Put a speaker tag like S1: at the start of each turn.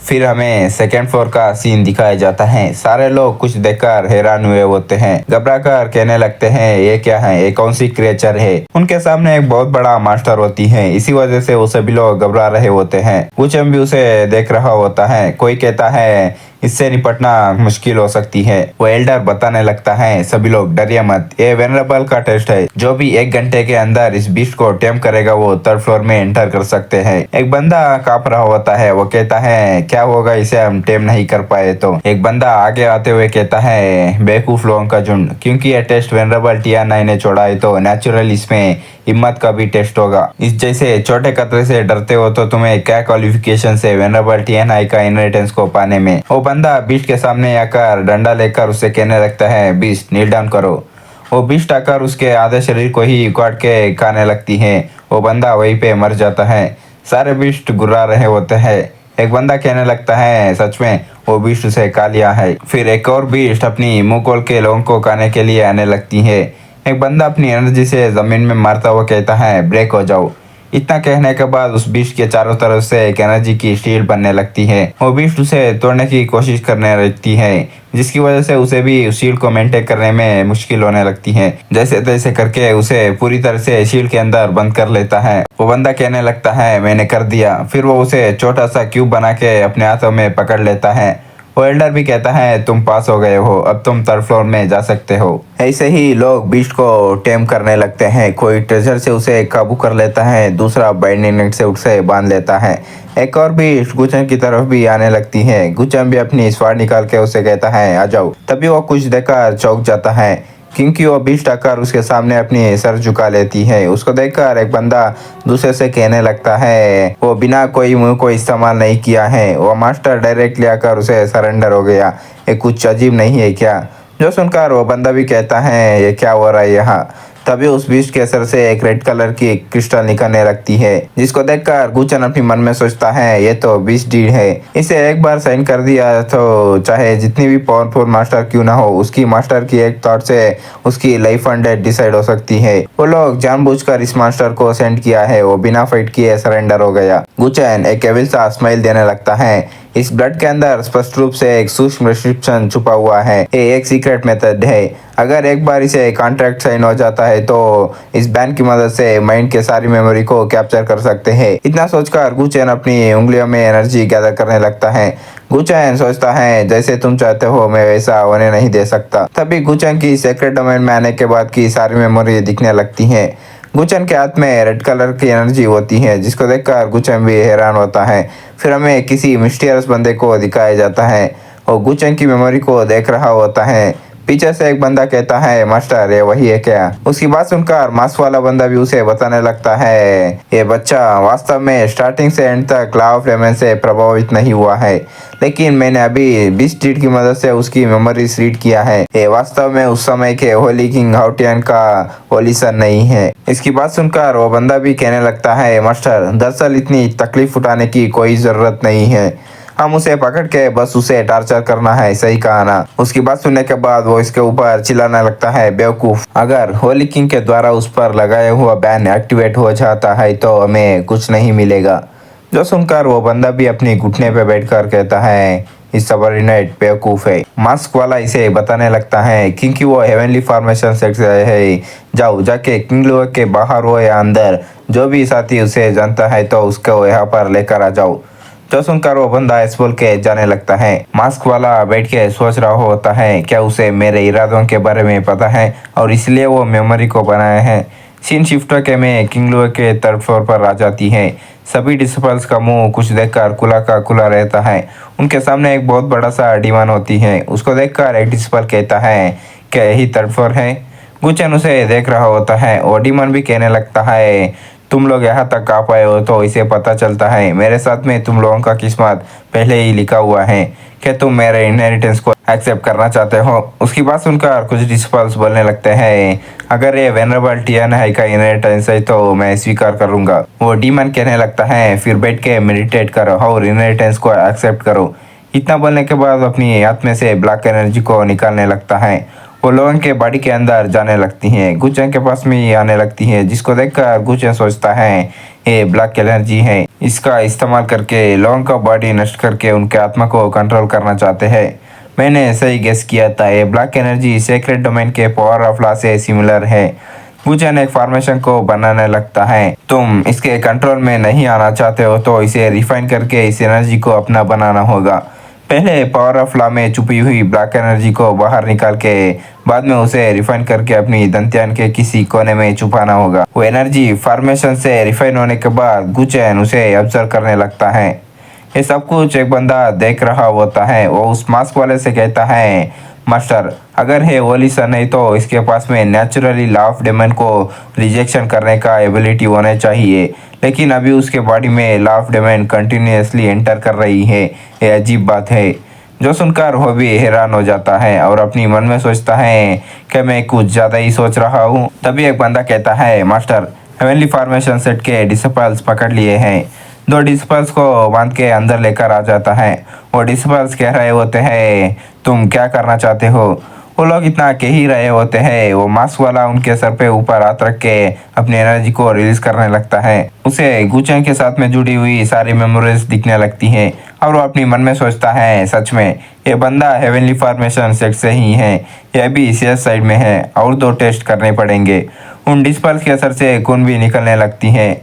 S1: फिर हमें second floor का सीन दिखाया जाता है। सारे लोग कुछ देखकर हैरान हुए होते हैं, घबरा कर कहने लगते हैं ये क्या है, ये कौन सी क्रिएचर है। उनके सामने एक बहुत बड़ा मास्टर होती है, इसी वजह से वो सभी लोग घबरा रहे होते हैं। गुचेन भी उसे देख रहा होता है। कोई कहता है इससे निपटना मुश्किल हो सकती है। वो एल्डर बताने लगता है सभी लोग डरिए मत, ये वेनरेबल का टेस्ट है। जो भी 1 घंटे के अंदर इस बीस्ट को टेम करेगा वो थर्ड फ्लोर में एंटर कर सकते हैं। एक बंदा कांप रहा होता है, वो कहता है क्या होगा इसे हम टेम नहीं कर पाए तो। एक बंदा आगे आते हुए कहता है बेवकूफ लोगों का झुंड, क्योंकि ये टेस्ट वेनरेबल TR9 ने छोड़ा है तो नेचुरल इसमें हिम्मत का भी टेस्ट होगा। इस जैसे छोटे खतरे से डरते हो तो तुम्हें क्या क्वालिफिकेशन है वेनरेबल TNI का इनहेरिटेंस को पाने में। वो बंदा बीस्ट के सामने आकर डंडा लेकर उसे कहने लगता है बीस्ट नील डाउन करो। वो बीस्ट आकर उसके आधे शरीर को ही उखाड़ के खाने लगती है। वो बंदा वहीं पे मर जाता है। सारे बीस्ट गुर्रा रहे होते हैं। एक बंदा कहने लगता है सच में वो बीस्ट उसे खा लिया है। फिर एक और बीस्ट अपनी मुंह खोल के लोगों को खाने के लिए आने लगती है। एक बंदा अपनी एनर्जी से जमीन में मारता हुआ कहता है ब्रेक हो जाओ। इतना कहने के बाद उस बीस्ट के चारों तरफ से एक एनर्जी की शील्ड बनने लगती है। वो बीस्ट उसे तोड़ने की कोशिश करने लगती है, जिसकी वजह से उसे भी उस शील्ड को मेंटेन करने में मुश्किल होने लगती है। जैसे तैसे करके उसे पूरी तरह से शील्ड के अंदर बंद कर लेता है। वो बंदा कहने लगता है मैंने कर दिया। फिर वो उसे छोटा सा क्यूब बना के अपने हाथों में पकड़ लेता है। वो एल्डर भी कहता है तुम पास हो गए हो, अब तुम थर्ड फ्लोर में जा सकते हो। ऐसे ही लोग बीस्ट को टेम करने लगते हैं। कोई ट्रेजर से उसे काबू कर लेता है, दूसरा बाइंडिंग नेट से उसे बांध लेता है। एक और बीस्ट गुचन की तरफ भी आने लगती है। गुचन भी अपनी स्वार निकाल के उसे कहता है आ जाओ। तभी वो कुछ देखकर चौंक जाता है, क्योंकि वो बीस्ट आकर उसके सामने अपनी सर झुका लेती है। उसको देखकर एक बंदा दूसरे से कहने लगता है वो बिना कोई मुंह को इस्तेमाल नहीं किया है, वो मास्टर डायरेक्टली आकर उसे सरेंडर हो गया। ये कुछ अजीब नहीं है क्या? जो सुनकर वो बंदा भी कहता है ये क्या हो रहा है यहाँ। तभी उस बीस्ट के सर से एक रेड कलर की क्रिस्टल निकलने लगती है, जिसको देखकर गुचन अपने मन में सोचता है ये तो बीस्ट डीड है। इसे एक बार साइन कर दिया तो चाहे जितनी भी पावरफुल मास्टर क्यों ना हो, उसकी मास्टर की एक थॉट से उसकी लाइफ एंड डेथ डिसाइड हो सकती है। वो लोग जानबूझकर इस मास्टर को सेंड किया है, वो बिना फाइट किए सरेंडर हो गया। गुचन एक एविल सा स्माइल देने लगता है। इस ब्लड के अंदर स्पष्ट रूप से एक सूक्ष्म रिस्ट्रिक्शन छुपा हुआ है। ये एक सीक्रेट मेथड है। अगर एक बार इसे कॉन्ट्रैक्ट साइन हो जाता है तो इस बैन की मदद से माइंड के सारी मेमोरी को कैप्चर कर सकते हैं। इतना सोचकर गुचैन अपनी उंगलियों में एनर्जी गैदर करने लगता है। गुचैन सोचता है जैसे तुम चाहते हो मैं वैसा होने नहीं दे सकता। तभी गुचैन की सीक्रेट डोमेन में आने के बाद की सारी मेमोरी दिखने लगती है। गुचन के हाथ में रेड कलर की एनर्जी होती है, जिसको देखकर गुचन भी हैरान होता है। फिर हमें किसी मिस्टीरियस बंदे को दिखाया जाता है। वो गुचन की मेमोरी को देख रहा होता है। पीछे से एक बंदा कहता है मास्टर ये वही है क्या? उसकी बात सुनकर मास्क वाला बंदा भी उसे बताने लगता है ये बच्चा वास्तव में स्टार्टिंग से एंड तक लॉ ऑफ लेमन से प्रभावित नहीं हुआ है, लेकिन मैंने अभी बीस्ट डीड की मदद से उसकी मेमोरीज रीड किया है। ये वास्तव में उस समय के होली किंग हाउटियन का होली सन नहीं है। इसकी बात सुनकर वो बंदा भी कहने लगता है मास्टर दरअसल इतनी तकलीफ उठाने की कोई जरूरत नहीं है, हम उसे पकड़ के बस उसे टॉर्चर करना है, सही कहा ना? उसकी बात सुनने के बाद वो इसके ऊपर चिल्लाने लगता है बेवकूफ, अगर होली किंग के द्वारा उस पर लगाया हुआ बैन एक्टिवेट हो जाता है तो हमें कुछ नहीं मिलेगा। जो सुनकर वो बंदा भी अपनी घुटने पे बैठकर कहता है इस सबऑर्डिनेट बेवकूफ है। मास्क वाला इसे बताने लगता है क्योंकि वो हेवनली फॉर्मेशन से है, जाओ जाके किंग लोअर के बाहर हो या अंदर, जो भी साथी उसे जानता है तो उसको यहाँ पर लेकर आ जाओ। जो सुनकर वो बंदा ऐसे बोल के जाने लगता है। मास्क वाला बैठ के सोच रहा होता है क्या उसे मेरे इरादों के बारे में पता है और इसलिए वो मेमोरी को बनाया है। सीन शिफ्ट के में किंग लुआ के थर्ड फ्लोर पर आ जाती है। सभी डिसिपल्स का मुंह कुछ देखकर खुला का खुला रहता है। उनके सामने एक बहुत बड़ा सा डीमन होती है। उसको देखकर एक डिसिपल कहता है क्या यही थर्ड फ्लोर है? गुचन उसे देख रहा होता है। वो डीमन भी कहने लगता है तुम लोग यहाँ तक आ पाए हो तो इसे पता चलता है मेरे साथ में तुम लोगों का किस्मत पहले ही लिखा हुआ है कि तुम मेरे इनहेरिटेंस को एक्सेप्ट करना चाहते हो। उसकी बात सुनकर कुछ डिसिपल्स बोलने लगते हैं अगर ये वेनरेबल TNI का इनहेरिटेंस है तो मैं स्वीकार करूंगा। वो डीमन कहने लगता है फिर बैठ के मेडिटेट करो और इनहेरिटेंस को एक्सेप्ट करो। इतना बोलने के बाद अपनी हाथ में से ब्लैक एनर्जी को निकालने लगता है। वो लोगों के बॉडी के अंदर जाने लगती हैं, गुचें के पास में ही आने लगती हैं, जिसको देखकर गुचें सोचता है ये ब्लैक एनर्जी है, इसका इस्तेमाल करके लोगों का बॉडी नष्ट करके उनके आत्मा को कंट्रोल करना चाहते हैं। मैंने सही गेस किया था, ये ब्लैक एनर्जी सेक्रेट डोमेन के पावर ऑफ लॉ से सिमिलर है। गुचेन एक फॉर्मेशन को बनाने लगता है, तुम इसके कंट्रोल में नहीं आना चाहते हो तो इसे रिफाइन करके इस एनर्जी को अपना बनाना होगा। पहले पावर ऑफ लॉ में छुपी हुई ब्लैक एनर्जी को बाहर निकाल के बाद में उसे रिफाइन करके अपनी दंत्यान के किसी कोने में छुपाना होगा। वो एनर्जी फॉर्मेशन से रिफाइन होने के बाद गुचेन उसे ऑब्जर्व करने लगता है। ये सब कुछ एक बंदा देख रहा होता है। वो उस मास्क वाले से कहता है, मास्टर अगर है वो लिसन है तो इसके पास में नेचुरली लॉ ऑफ डिमांड को रिजेक्शन करने का एबिलिटी होना चाहिए, लेकिन अभी उसके बॉडी में law of demand continuously enter कर रही है। ये अजीब बात है। जो सुनकर वो भी हैरान हो जाता है और अपनी मन में सोचता है कि मैं कुछ ज़्यादा ही सोच रहा हूँ। तभी एक बंदा कहता है, मास्टर हेवनली फॉर्मेशन सेट के डिसिपल्स पकड़ लिए हैं। 2 डिसिपल्स को बांध के अंदर लेकर आ जाता है। वो डिसिपल्स कह रहे होते हैं, तुम क्या करना चाहते हो? वो लोग इतना कह ही रहे होते हैं, वो मास्क वाला उनके सर पे ऊपर हाथ रख के अपनी एनर्जी को रिलीज करने लगता है। उसे गुचें के साथ में जुड़ी हुई सारी मेमोरीज दिखने लगती हैं और वो अपनी मन में सोचता है, सच में ये बंदा हेवनली फॉर्मेशन सेट से ही है, यह भी सीएस साइड में है और 2 टेस्ट करने पड़ेंगे। उन डिस्पर्स के असर से खून भी निकलने लगती है।